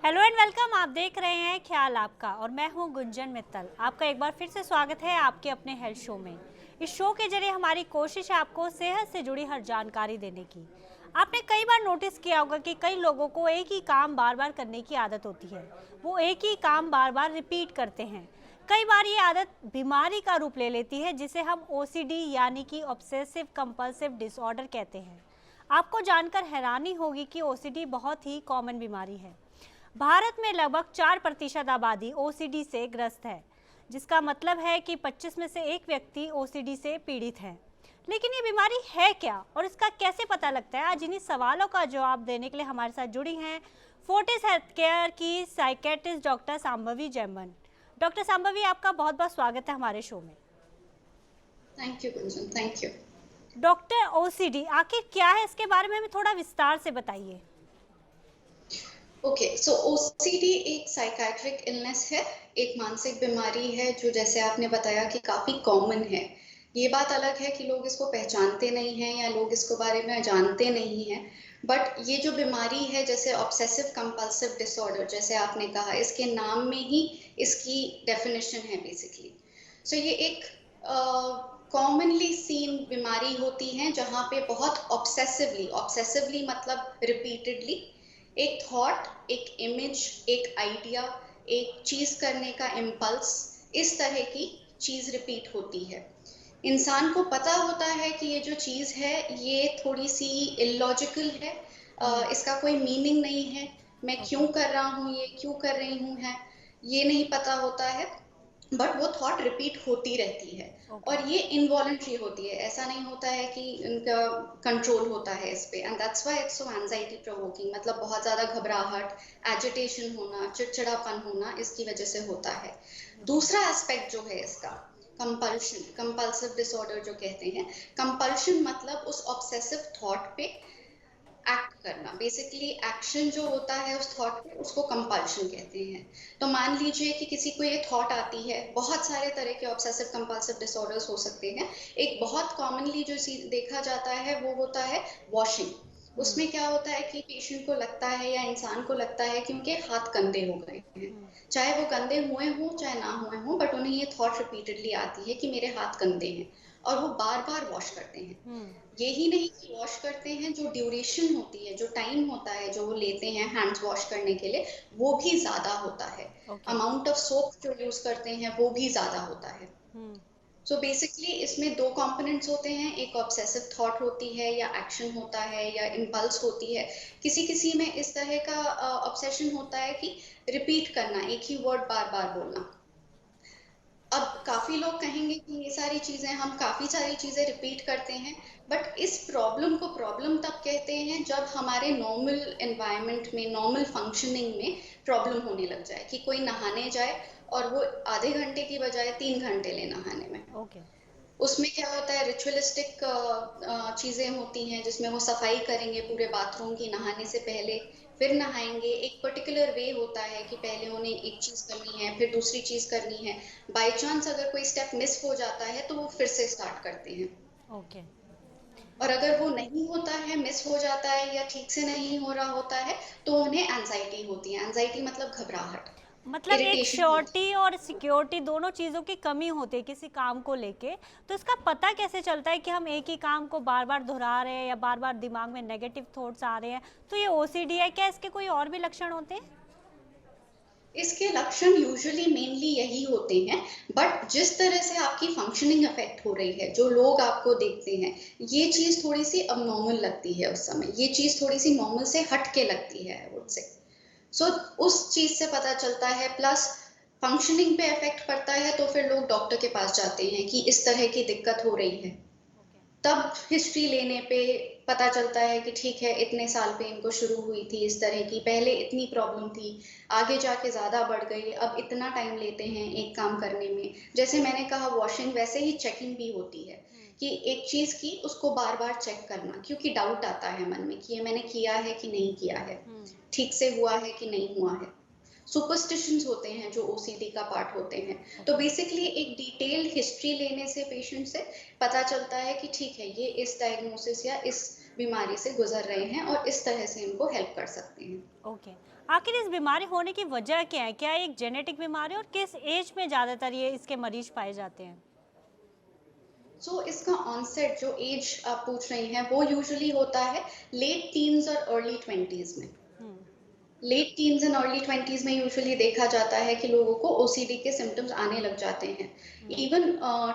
Hello and welcome. आप देख रहे हैं ख्याल आपका और मैं हूं गुंजन मित्तल। आपका एक बार फिर से स्वागत है आपके अपने हेल्थ शो में। इस शो के जरिए हमारी कोशिश है आपको सेहत से जुड़ी हर जानकारी देने की। आपने कई बार नोटिस किया होगा कि कई लोगों को एक ही काम बार बार करने की आदत होती है। वो एक ही काम बार बार रिपीट करते हैं। कई बार ये आदत बीमारी का रूप ले लेती है, जिसे हम ओसीडी यानी कि ऑब्सेसिव कंपल्सिव डिसऑर्डर कहते हैं। आपको जानकर हैरानी होगी कि ओसीडी बहुत ही कॉमन बीमारी है। भारत में लगभग 4% आबादी ओसीडी से ग्रस्त है, जिसका मतलब है कि 25 में से एक व्यक्ति ओसीडी से पीड़ित है। लेकिन ये बीमारी है क्या और इसका कैसे पता लगता है? आज इन्हीं सवालों का जवाब देने के लिए हमारे साथ जुड़ी हैं फोर्टिस हेल्थ केयर की psychiatrist doctor Sambhavi Jaiman. Doctor Sambhavi, आपका बहुत बहुत स्वागत है हमारे शो में। Thank you Gunjan, thank you. Doctor, OCD आखिर क्या है, इसके बारे में हमें थोड़ा विस्तार से बताइए। ओके, सो ओसीडी एक साइकाट्रिक इलनेस है, एक मानसिक बीमारी है जो जैसे आपने बताया कि काफ़ी कॉमन है। ये बात अलग है कि लोग इसको पहचानते नहीं हैं या लोग इसको बारे में जानते नहीं हैं। बट ये जो बीमारी है, जैसे ऑब्सेसिव कंपल्सिव डिसऑर्डर, जैसे आपने कहा, इसके नाम में ही इसकी डेफिनेशन है बेसिकली। सो ये एक कॉमनली सीन बीमारी होती है जहाँ पे बहुत ऑब्सेसिवली मतलब रिपीटेडली एक थॉट, एक इमेज, एक आइडिया, एक चीज करने का इम्पल्स, इस तरह की चीज रिपीट होती है। इंसान को पता होता है कि ये जो चीज है ये थोड़ी सी इलॉजिकल है, इसका कोई मीनिंग नहीं है, मैं ओके। क्यों कर रहा हूँ, ये क्यों कर रही हूँ है, ये नहीं पता होता है। बट वो थॉट रिपीट होती रहती है ओके। और ये इनवॉलंटरी होती है, ऐसा नहीं होता है कि इनका कंट्रोल होता है इस पे। And that's why it's so anxiety provoking, मतलब बहुत ज्यादा घबराहट, एजिटेशन होना, चिड़चिड़ापन होना इसकी वजह से होता है। ओके। दूसरा एस्पेक्ट जो है इसका, कंपल्शन, कंपल्सिव डिसऑर्डर जो कहते हैं। कंपल्शन मतलब उस ऑब्सेसिव थॉट पे एक्ट करना, बेसिकली एक्शन जो होता है उस थॉट पे, उसको कंपल्शन कहते हैं। तो मान लीजिए कि किसी को ये थॉट आती है, बहुत सारे तरह के ऑब्सेसिव कंपल्सिव डिसऑर्डर्स हो सकते हैं। एक बहुत कॉमनली जो देखा जाता है वो होता है वॉशिंग। उसमें क्या होता है कि पेशेंट को लगता है या इंसान को लगता है कि उनके हाथ गंदे हो गए हैं, चाहे वो गंदे हुए हों चाहे ना हुए हों, बट उन्हें ये थॉट रिपीटेडली आती है कि मेरे हाथ गंदे हैं, और वो बार बार वॉश करते हैं। यही नहीं कि वॉश करते हैं, जो ड्यूरेशन होती है, जो टाइम होता है जो वो लेते हैं हैंड्स वॉश करने के लिए, वो भी ज्यादा होता है। ओके। अमाउंट ऑफ सोप जो यूज करते हैं वो भी ज्यादा होता है। सो बेसिकली इसमें दो कंपोनेंट्स होते हैं, एक ऑब्सेसिव थॉट होती है या एक्शन होता है या इम्पल्स होती है। किसी किसी में इस तरह का ऑब्सेशन होता है कि रिपीट करना, एक ही वर्ड बार बार बोलना। अब काफी लोग कहेंगे कि ये सारी चीजें, हम काफी सारी चीजें रिपीट करते हैं, बट इस प्रॉब्लम को प्रॉब्लम तब कहते हैं जब हमारे नॉर्मल एनवायरनमेंट में, नॉर्मल फंक्शनिंग में प्रॉब्लम होने लग जाए, कि कोई नहाने जाए और वो आधे घंटे की बजाय 3 घंटे ले नहाने में। ओके। उसमें क्या होता है, रिचुअलिस्टिक चीजें होती हैं जिसमें वो सफाई करेंगे पूरे बाथरूम की नहाने से पहले, फिर नहाएंगे। एक पर्टिकुलर वे होता है कि पहले उन्हें एक चीज करनी है फिर दूसरी चीज करनी है। बाय चांस अगर कोई स्टेप मिस हो जाता है तो वो फिर से स्टार्ट करते हैं। ओके। और अगर वो नहीं होता है, मिस हो जाता है या ठीक से नहीं हो रहा होता है, तो उन्हें एंजाइटी होती है। एंजाइटी मतलब घबराहट, मतलब एक इरिटेशन होती श्योरिटी और सिक्योरिटी दोनों चीज़ों की कमी होती है किसी काम को लेके। तो इसका पता कैसे चलता है कि हम एक ही काम को बार बार दोहरा रहे हैं या बार बार दिमाग में नेगेटिव थॉट्स आ रहे हैं? तो ये ओसीडी है क्या? इसके कोई और भी लक्षण होते हैं? है। इसके लक्षण यूजुअली मेनली यही होते हैं, बट जिस तरह से आपकी फंक्शनिंग अफेक्ट हो रही है, जो लोग आपको देखते हैं, ये चीज थोड़ी सी अबनॉर्मल लगती है उस समय, ये चीज थोड़ी सी नॉर्मल से हट के लगती है आई वुड से। सो उस चीज से पता चलता है, प्लस फंक्शनिंग पे इफेक्ट पड़ता है, तो फिर लोग डॉक्टर के पास जाते हैं कि इस तरह की दिक्कत हो रही है। तब हिस्ट्री लेने पे पता चलता है कि ठीक है, इतने साल पे इनको शुरू हुई थी इस तरह की, पहले इतनी प्रॉब्लम थी, आगे जाके ज्यादा बढ़ गई, अब इतना टाइम लेते हैं एक काम करने में। जैसे मैंने कहा वॉशिंग, वैसे ही चेकिंग भी होती है, कि एक चीज की उसको बार बार चेक करना, क्योंकि डाउट आता है मन में कि ये मैंने किया है कि नहीं किया है, ठीक से हुआ है कि नहीं हुआ है। सुपरस्टिशंस होते हैं जो ओसीडी का पार्ट होते हैं। तो ओके। बेसिकली एक डिटेल्ड हिस्ट्री लेने से पेशेंट से पता चलता है कि ठीक है, ये इस डायग्नोसिस या इस बीमारी से गुजर रहे हैं और इस तरह से इनको हेल्प कर सकते हैं। ओके। आखिर इस बीमारी होने की वजह क्या है? क्या एक जेनेटिक बीमारी है और किस एज में ज़्यादातर ये इसके मरीज पाए जाते हैं? सो इसका ऑनसेट जो एज आप पूछ रही हैं वो यूजुअली होता है लेट टीन्स और अर्ली ट्वेंटीज में। हुँ, late teens and early twenties में यूजुअली देखा जाता है कि लोगों को ओसीडी के सिम्टम्स आने लग जाते हैं। हुँ, इवन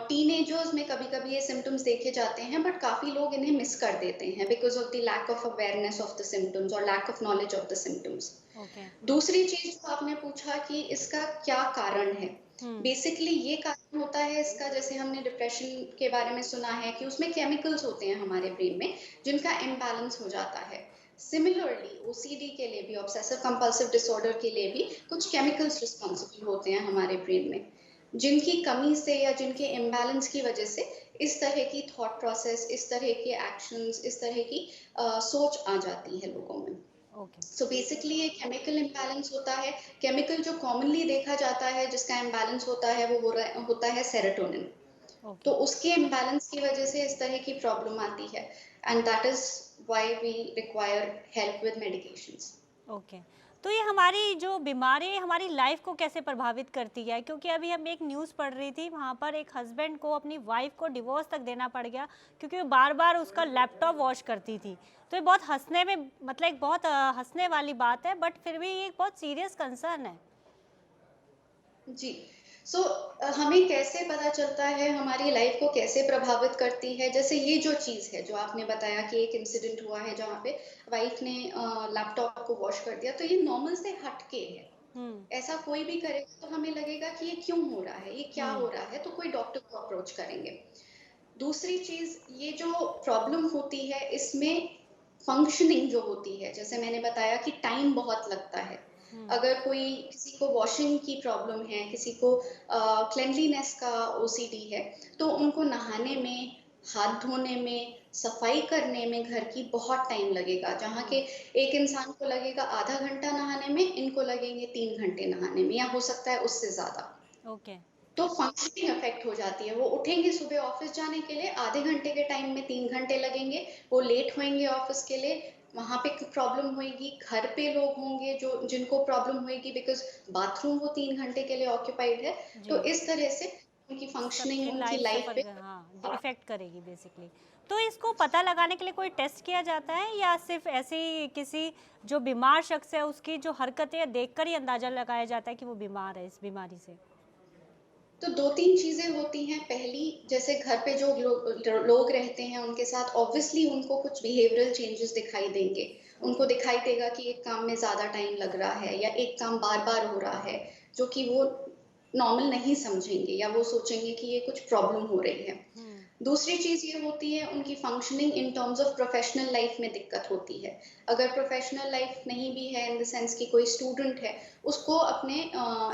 टीनेजर्स में कभी कभी ये सिम्टम्स देखे जाते हैं, बट काफी लोग इन्हें मिस कर देते हैं because of the lack of awareness of the symptoms और lack of knowledge of the symptoms. Okay. दूसरी चीज जो आपने पूछा कि इसका क्या कारण है, हुँ, बेसिकली ये कारण होता है इसका, जैसे हमने डिप्रेशन के बारे में सुना है कि उसमें केमिकल्स होते हैं हमारे ब्रेन में जिनका इम्बैलेंस हो जाता है। सिमिलरली ओसीडी के लिए भी, ऑब्सेसिव कंपल्सिव डिसऑर्डर के लिए भी कुछ केमिकल्स रिस्पॉन्सिबल होते हैं हमारे ब्रेन में, जिनकी कमी से या जिनके इम्बैलेंस की वजह से इस तरह की थॉट प्रोसेस, इस तरह के एक्शंस, इस तरह की सोच आ जाती है लोगों में। ओके, सो बेसिकली ये केमिकल इम्बैलेंस होता है। केमिकल जो कॉमनली देखा जाता है जिसका इम्बैलेंस होता है वो होता है सेरोटोनिन। ओके, तो उसके इम्बैलेंस की वजह से इस तरह की प्रॉब्लम आती है, and that is why we require help with medications. Okay. तो ये हमारी जो बीमारी है हमारी लाइफ को कैसे प्रभावित करती है? क्योंकि अभी हम एक न्यूज़ पढ़ रही थी, वहाँ पर एक हस्बैंड को अपनी वाइफ को डिवोर्स तक देना पड़ गया क्योंकि वो बार-बार उसका लैपटॉप वॉश करती थी। तो ये बहुत हँसने में मतलब एक बहुत हँसने वाली बात है, बट फिर भी ये एक बहुत सीरियस कंसर्न है। जी। सो हमें कैसे पता चलता है, हमारी लाइफ को कैसे प्रभावित करती है? जैसे ये जो चीज़ है, जो आपने बताया कि एक इंसिडेंट हुआ है जहाँ पे वाइफ ने लैपटॉप को वॉश कर दिया, तो ये नॉर्मल से हट के है। हुँ, ऐसा कोई भी करेगा तो हमें लगेगा कि ये क्यों हो रहा है, ये क्या हो हुँ, रहा है, तो कोई डॉक्टर को अप्रोच करेंगे। दूसरी चीज़, ये जो प्रॉब्लम होती है इसमें फंक्शनिंग जो होती है, जैसे मैंने बताया कि टाइम बहुत लगता है। हुँ, अगर कोई, किसी को वॉशिंग की प्रॉब्लम है, किसी को क्लेanलीनेस का ओसीडी है, तो उनको नहाने में, हाथ धोने में, सफाई करने में घर की बहुत टाइम लगेगा। जहाँ के हुँ, एक इंसान को लगेगा आधा घंटा नहाने में, इनको लगेंगे 3 घंटे नहाने में, या हो सकता है उससे ज़्यादा। ओके, तो फंक्शनिंग अफेक्ट हो जाती है। वो उठेंगे सुबह ऑफिस जाने के लिए, आधे घंटे के टाइम में 3 घंटे लगेंगे, वो लेट होंगे ऑफिस के लिए, वहां पे प्रॉब्लम होगी। घर पे लोग होंगे जो जिनको प्रॉब्लम होगी बिकॉज बाथरूम वो 3 घंटे के लिए ऑक्यूपाइड है। तो जी। इस तरह से उनकी फंक्शनिंग, सबकी उनकी लाइफ लाइफ सफ़र पे। क हाँ, इफ़ेक्ट करेगी बेसिकली। तो इसको पता लगाने के लिए कोई टेस्ट किया जाता है या सिर्फ़ ऐसे ही किसी जो बीमार शख़्स है उसकी जो हरकतें देखकर ही अंदाज़ा लगाया जाता है कि वो बीमार है इस बीमारी से? तो 2-3 चीज़ें होती हैं। पहली, जैसे घर पे जो लोग रहते हैं उनके साथ ऑब्वियसली उनको कुछ बिहेवियरल चेंजेस दिखाई देंगे। ओके, उनको दिखाई देगा कि एक काम में ज़्यादा टाइम लग रहा है या एक काम बार-बार हो रहा है, जो कि वो नॉर्मल नहीं समझेंगे या वो सोचेंगे कि ये कुछ प्रॉब्लम हो रही है। हुँ, दूसरी चीज़ ये होती है उनकी functioning in terms of professional life में दिक्कत होती है। अगर प्रोफेशनल लाइफ नहीं भी है इन द सेंस कि कोई स्टूडेंट है, उसको अपने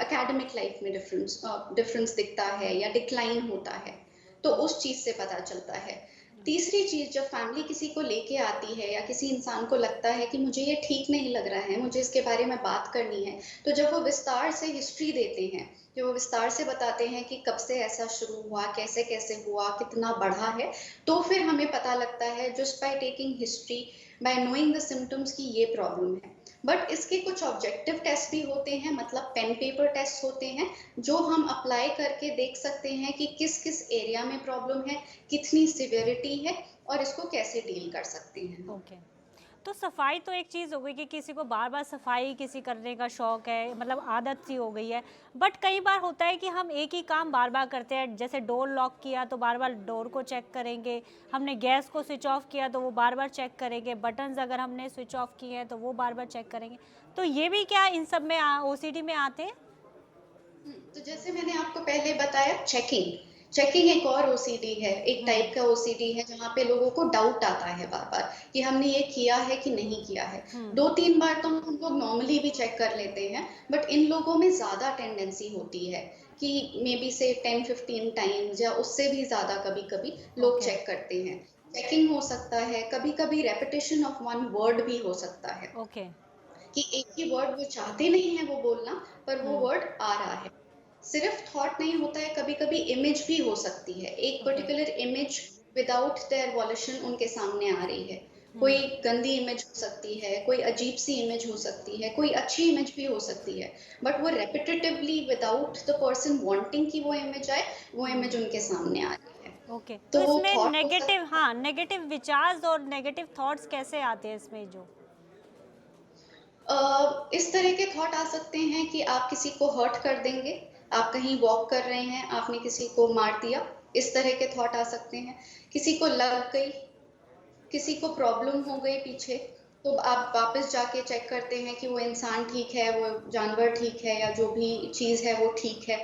एकेडमिक लाइफ में डिफरेंस दिखता है या डिक्लाइन होता है, तो हुँ, उस चीज़ से पता चलता है। ओके, तीसरी चीज़, जब फैमिली किसी को लेके आती है या किसी इंसान को लगता है कि मुझे ये ठीक नहीं लग रहा है, मुझे इसके बारे में बात करनी है, तो जब वो विस्तार से हिस्ट्री देते हैं, जो वो विस्तार से बताते हैं कि कब से ऐसा शुरू हुआ, कैसे-कैसे हुआ, कितना बढ़ा है, तो फिर हमें पता लगता है just by taking history, bye knowing the symptoms कि ये प्रॉब्लम है। बट इसके कुछ ऑब्जेक्टिव टेस्ट भी होते हैं, मतलब पेन पेपर टेस्ट होते हैं, जो हम अप्लाई करके देख सकते हैं कि किस-किस एरिया में प्रॉब्लम है, कितनी सिवियरिटी है और इसको कैसे डील कर सकते हैं हम। ओके। तो सफाई तो एक चीज़ हो गई कि किसी को बार-बार सफाई किसी करने का शौक है, मतलब आदत सी हो गई है। बट कई बार होता है कि हम एक ही काम बार-बार करते हैं, जैसे डोर लॉक किया तो बार-बार डोर को चेक करेंगे, हमने गैस को स्विच ऑफ किया तो वो बार-बार चेक करेंगे, बटन्स अगर हमने स्विच ऑफ किए हैं तो वो बार-बार चेक करेंगे। तो ये भी क्या इन सब में ओसीडी में आते हैं? तो जैसे मैंने आपको पहले बताया, चेकिंग चेकिंग एक और ओसीडी है, एक हुँ, टाइप का ओसीडी है जहाँ पे लोगों को डाउट आता है बार बार कि हमने ये किया है कि नहीं किया है। हुँ, 2-3 बार तो हम लोग नॉर्मली भी चेक कर लेते हैं, बट इन लोगों में ज्यादा टेंडेंसी होती है कि मे बी से 10-15 टाइम्स या उससे भी ज्यादा कभी कभी लोग ओके, चेक करते हैं। चेकिंग हो सकता है, कभी कभी रेपिटेशन ऑफ वन वर्ड भी हो सकता है ओके, कि एक ही वर्ड वो चाहते नहीं है वो बोलना, पर वो हुँ, वर्ड आ रहा है। सिर्फ थॉट नहीं होता है, कभी-कभी इमेज भी हो सकती है। एक okay, particular image without their violation उनके सामने आ रही है। कोई हम्म। गंदी इमेज हो सकती है, कोई अजीब सी इमेज हो सकती है, कोई अच्छी इमेज भी हो सकती है, बट वो repetitively without the person wanting कि वो इमेज आए, वो इमेज हम्म। उनके सामने आ रही है। ओके, तो तो वो इसमें थॉट हो नेगेटिव, सकता हाँ, नेगेटिव विचार्स और नेगेटिव थॉट्स कैसे आते हैं इसमें जो? इस तरह के थॉट आ सकते हैं कि आप किसी को हर्ट कर देंगे, आप कहीं वॉक कर रहे हैं, आपने किसी को मार दिया, इस तरह के थॉट आ सकते हैं। किसी को लग गई, किसी को प्रॉब्लम हो गई पीछे, तो आप वापस जाके चेक करते हैं कि वो इंसान ठीक है, वो जानवर ठीक है, या जो भी चीज़ है वो ठीक है।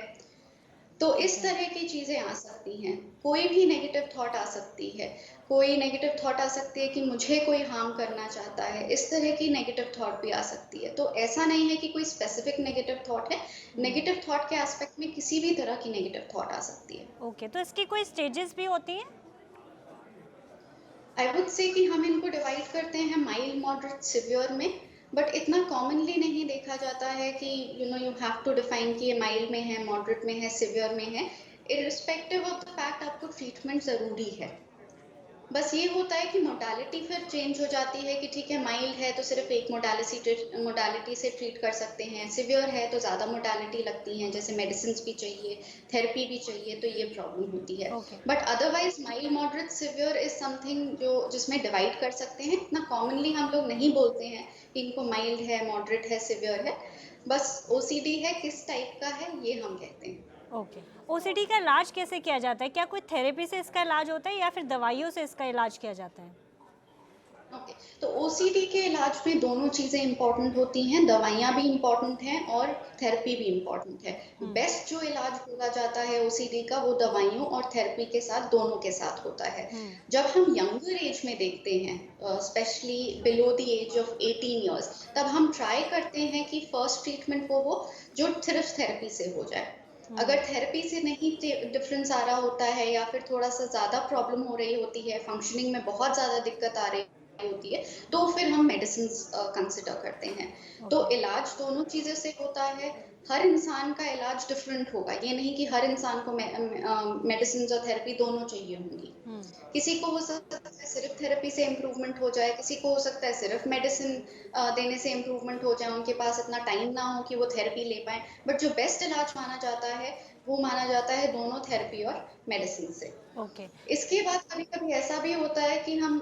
तो इस ओके। तरह की चीजें आ सकती हैं। कोई भी नेगेटिव थॉट आ सकती है। कोई नेगेटिव थॉट आ सकती है कि मुझे कोई हार्म करना चाहता है, इस तरह की नेगेटिव थॉट भी आ सकती है। तो ऐसा नहीं है कि कोई स्पेसिफिक नेगेटिव थॉट है। हम्म। नेगेटिव थॉट के एस्पेक्ट में किसी भी तरह की नेगेटिव थॉट आ सकती है। ओके, तो इसकी कोई स्टेजेस भी होती हैं? आई वुड से कि हम इनको डिवाइड करते हैं माइल्ड, मॉडरेट, सिवियर में। बट इतना कॉमनली नहीं देखा जाता है कि यू हैव टू डिफाइन कि ये माइल्ड में है, मॉडरेट में है, सिवियर में है। इरिस्पेक्टिव ऑफ द फैक्ट आपको ट्रीटमेंट जरूरी है। बस ये होता है कि मोडालिटी फिर चेंज हो जाती है कि ठीक है, माइल्ड है तो सिर्फ एक मोडालिटी से ट्रीट कर सकते हैं, सिवियर है तो ज़्यादा मोडालिटी लगती हैं, जैसे मेडिसिन भी चाहिए, थेरेपी भी चाहिए, तो ये प्रॉब्लम होती है। Okay. But otherwise mild, moderate, severe is something जो जिसमें डिवाइड कर सकते हैं। इतना कॉमनली हम लोग नहीं बोलते हैं कि इनको माइल्ड है, मॉडरेट है, सिवियर है। बस ओसीडी है, किस टाइप का है ये हम कहते हैं। ओके, ओसीडी का इलाज कैसे किया जाता है? क्या कोई थेरेपी से इसका इलाज होता है या फिर दवाइयों से इसका इलाज किया जाता है? ओके, तो ओसीडी के इलाज में दोनों चीजें इंपॉर्टेंट होती हैं, दवाइयाँ भी इंपॉर्टेंट हैं और थेरेपी भी इंपॉर्टेंट है। हम्म। बेस्ट जो इलाज बोला जाता है ओसीडी का, वो दवाइयों और थेरेपी के साथ, दोनों के साथ होता है। हम्म। जब हम यंगर एज में देखते हैं, specially below the age of 18 years, तब हम ट्राई करते हैं कि फर्स्ट ट्रीटमेंट वो हो जो सिर्फ थेरेपी से हो जाए। हम्म। अगर थेरेपी से नहीं डिफरेंस आ रहा होता है, या फिर थोड़ा सा ज्यादा प्रॉब्लम हो रही होती है, फंक्शनिंग में बहुत ज्यादा दिक्कत आ रही होती है, तो फिर हम मेडिसिन कंसिडर करते हैं। तो ओके। इलाज दोनों चीजें से होता है। हर इंसान का इलाज डिफरेंट होगा, ये नहीं कि हर इंसान को मेडिसिन और थेरेपी दोनों चाहिए होंगी। हम्म। किसी को हो सकता है सिर्फ थेरेपी से इम्प्रूवमेंट हो जाए, किसी को हो सकता है सिर्फ मेडिसिन देने से इम्प्रूवमेंट हो जाए, उनके पास इतना टाइम ना हो कि वो थेरेपी ले पाए। बट जो बेस्ट इलाज माना जाता है, वो माना जाता है दोनों थेरेपी और मेडिसिन से। ओके। इसके बाद कभी कभी ऐसा भी होता है कि हम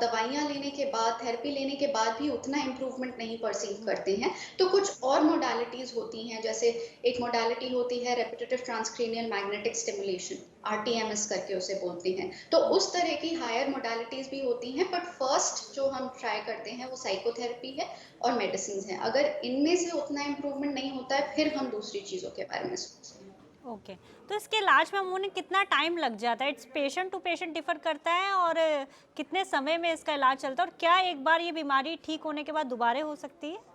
दवाइयाँ लेने के बाद, थेरेपी लेने के बाद भी उतना इम्प्रूवमेंट नहीं परसीव हम्म। करते हैं, तो कुछ और मोडालिटीज होती हैं। जैसे एक मोडालिटी होती है repetitive transcranial magnetic stimulation, RTMS करके उसे बोलते हैं। तो उस तरह की हायर मोडालिटीज भी होती हैं, बट फर्स्ट जो हम ट्राई करते हैं वो साइकोथेरेपी है और मेडिसिन है। अगर इनमें से उतना इम्प्रूवमेंट नहीं होता है, फिर हम दूसरी चीजों के बारे में सोचते हैं। ओके, तो इसके इलाज में अमूमन कितना टाइम लग जाता है? It's patient to patient differ करता है, और कितने समय में इसका इलाज चलता है, और क्या एक बार ये बीमारी ठीक होने के बाद दोबारा हो सकती है?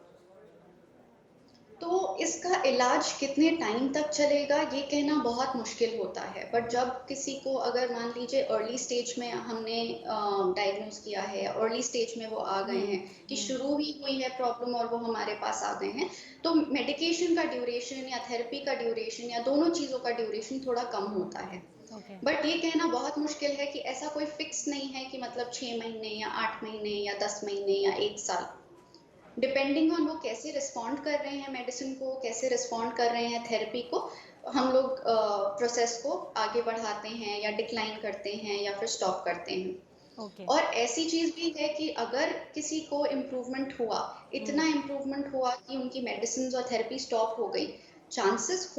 तो इसका इलाज कितने टाइम तक चलेगा ये कहना बहुत मुश्किल होता है। बट जब किसी को, अगर मान लीजिए अर्ली स्टेज में हमने डायग्नोज किया है, अर्ली स्टेज में वो आ गए हम्म। हैं, कि शुरू ही हुई है प्रॉब्लम और वो हमारे पास आ गए हैं, तो मेडिकेशन का ड्यूरेशन या थेरेपी का ड्यूरेशन या दोनों चीज़ों का ड्यूरेशन थोड़ा कम होता है। ओके। बट ये कहना बहुत मुश्किल है कि ऐसा कोई फिक्स नहीं है कि मतलब 6 महीने या 8 महीने या 10 महीने या 1 साल। डिपेंडिंग ऑन वो कैसे रिस्पॉन्ड कर रहे हैं मेडिसिन को, कैसे रिस्पॉन्ड कर रहे हैं थेरेपी को, हम लोग प्रोसेस को आगे बढ़ाते हैं या डिक्लाइन करते हैं या फिर स्टॉप करते हैं। ओके। और ऐसी चीज भी है कि अगर किसी को इम्प्रूवमेंट हुआ, हम्म। इतना इम्प्रूवमेंट हुआ कि उनकी मेडिसिन और थेरेपी स्टॉप हो गई, चांसेस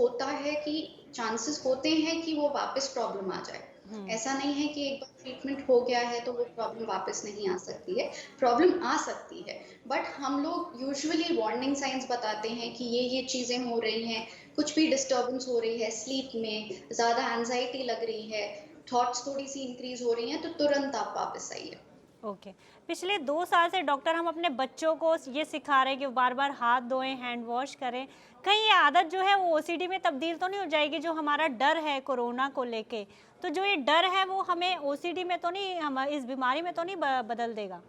होते हैं कि वो वापस प्रॉब्लम आ जाए। हम्म। ऐसा नहीं है कि एक बार ट्रीटमेंट हो गया है तो वो प्रॉब्लम वापस नहीं आ सकती है। प्रॉब्लम आ सकती है, बट हम लोग यूजुअली वार्निंग साइंस बताते हैं कि ये चीजें हो रही हैं, कुछ भी डिस्टर्बेंस हो रही है स्लीप में, ज्यादा एंजाइटी लग रही है, थॉट्स थोड़ी सी इंक्रीज हो रही हैं, तो तुरंत आप वापस आइए। ओके, पिछले 2 साल से डॉक्टर हम अपने बच्चों को ये सिखा रहे हैं कि बार बार हाथ धोएं, हैंड वॉश करें। कहीं ये आदत जो है वो ओसीडी में तब्दील तो नहीं हो जाएगी? जो हमारा डर है कोरोना को लेके, तो जो ये डर है वो हमें ओसीडी में तो नहीं, हम इस बीमारी में तो नहीं बदल देगा?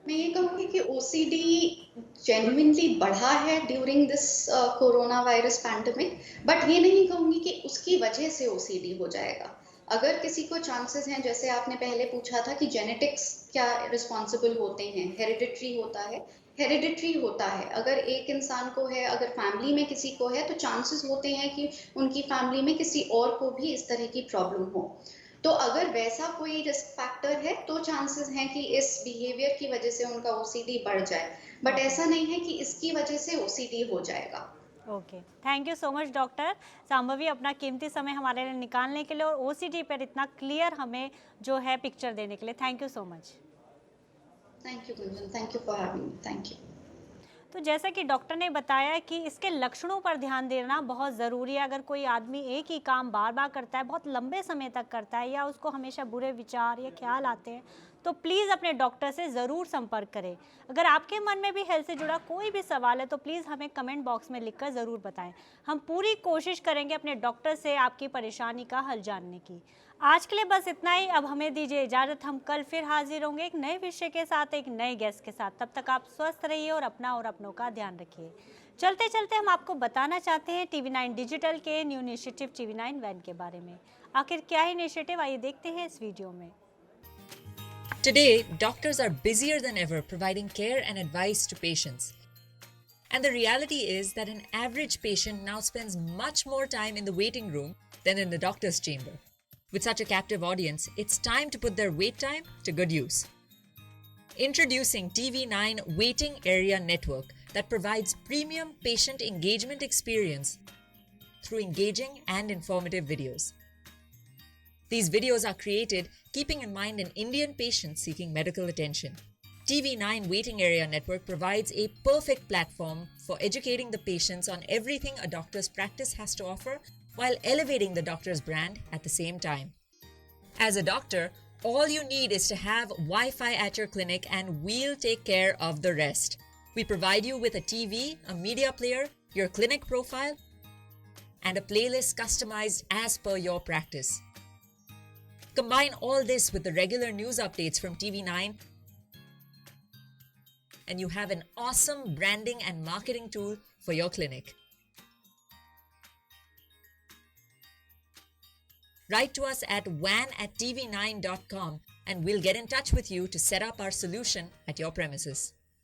मैं ये कहूँगी कि ओसीडी जेन्युइनली बढ़ा है during this corona virus pandemic, but ये नहीं कहूँगी कि उसकी वजह से ओसीडी हो जाएगा। अगर किसी को चांसेस हैं, जैसे आपने पहले पूछा था कि जेनेटिक्स क्या रिस्पॉन्सिबल होते हैं, हेरिडिटरी होता है। अगर एक इंसान को है, अगर फैमिली में किसी को है, तो चांसेस होते हैं कि उनकी फैमिली में किसी और को भी इस तरह की प्रॉब्लम हो। तो अगर वैसा कोई रिस्क फैक्टर है तो चांसेस हैं कि इस बिहेवियर की वजह से उनका ओसीडी बढ़ जाए, बट ओके। ऐसा नहीं है कि इसकी वजह से ओसीडी हो जाएगा। Okay, thank you so much doctor Sambhavi, अपना कीमती समय हमारे लिए निकालने के लिए और ओसीडी पर इतना क्लियर हमें जो है पिक्चर देने के लिए। Thank you so much. Thank you Gunjan, thank you for having me, thank you. तो जैसा कि डॉक्टर ने बताया कि इसके लक्षणों पर ध्यान देना बहुत ज़रूरी है। अगर कोई आदमी एक ही काम बार बार करता है, बहुत लंबे समय तक करता है, या उसको हमेशा बुरे विचार या ख्याल आते हैं, तो प्लीज़ अपने डॉक्टर से ज़रूर संपर्क करें। अगर आपके मन में भी हेल्थ से जुड़ा कोई भी सवाल है तो प्लीज़ हमें कमेंट बॉक्स में लिखकर ज़रूर बताएं। हम पूरी कोशिश करेंगे अपने डॉक्टर से आपकी परेशानी का हल जानने की। आज के लिए बस इतना ही। अब हमें दीजिए इजाज़त। हम कल फिर हाजिर होंगे एक नए विषय के साथ, एक नए गेस्ट के साथ। तब तक आप स्वस्थ रहिए और अपना और अपनों का ध्यान रखिए। चलते चलते हम आपको बताना चाहते हैं TV9 डिजिटल के न्यू इनिशिएटिव TV9 वैन के बारे में। आखिर क्या है इनिशिएटिव, आइए देखते हैं इस वीडियो में। Today, doctors are busier than ever providing care and advice to patients. And the reality is that an average patient now spends much more time in the waiting room than in the doctor's chamber. With such a captive audience, it's time to put their wait time to good use. Introducing TV9 Waiting Area Network that provides premium patient engagement experience through engaging and informative videos. These videos are created keeping in mind an Indian patient seeking medical attention. TV9 Waiting Area Network provides a perfect platform for educating the patients on everything a doctor's practice has to offer while elevating the doctor's brand at the same time. As a doctor, all you need is to have Wi-Fi at your clinic and we'll take care of the rest. We provide you with a TV, a media player, your clinic profile, and a playlist customized as per your practice. Combine all this with the regular news updates from TV9 and you have an awesome branding and marketing tool for your clinic. Write to us at van@tv9.com and we'll get in touch with you to set up our solution at your premises.